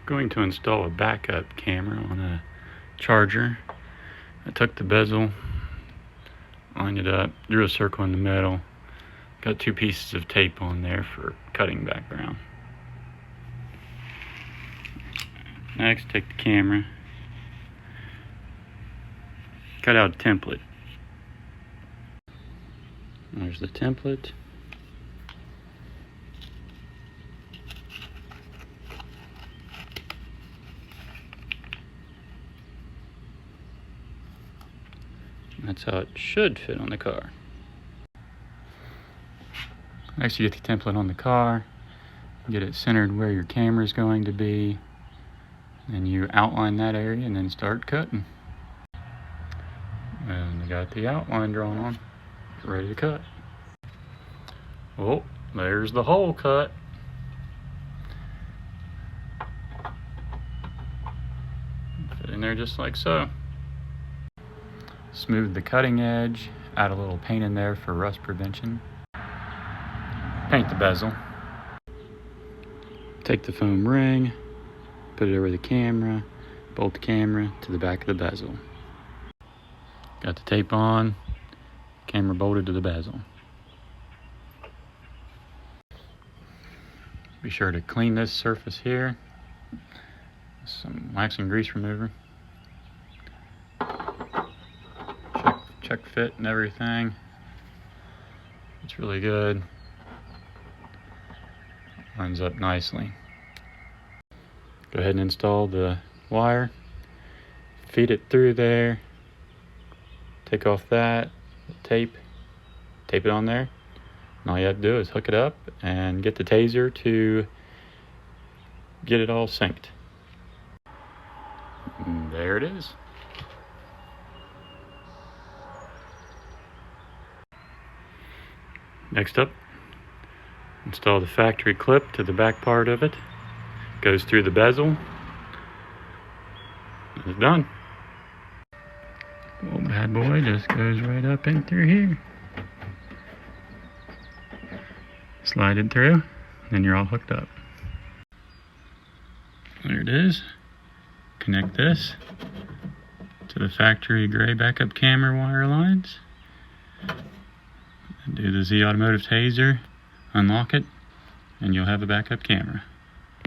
Going to install a backup camera on a charger. I took the bezel, lined it up, drew a circle in the middle, got 2 pieces of tape on there for cutting background. Next, take the camera, cut out a template. There's the template. That's how it should fit on the car. Next, you get the template on the car, get it centered where your camera is going to be, and you outline that area and then start cutting. And I got the outline drawn on, ready to cut. Oh, there's the hole cut. Fit in there just like so. Smooth the cutting edge, add a little paint in there for rust prevention. Paint the bezel. Take the foam ring, put it over the camera, bolt the camera to the back of the bezel. Got the tape on, camera bolted to the bezel. Be sure to clean this surface here with some wax and grease remover. Check fit and everything. It's really good. Lines up nicely. Go ahead and install the wire. Feed it through there. Take off that tape. Tape it on there. And all you have to do is hook it up and get the taser to get it all synced. And there it is. Next up, install the factory clip to the back part of it. Goes through the bezel. It's done. Little bad boy just goes right up in through here. Slide it through, then you're all hooked up. There it is. Connect this to the factory gray backup camera wire lines. Do the Z Automotive taser, unlock it, and you'll have a backup camera.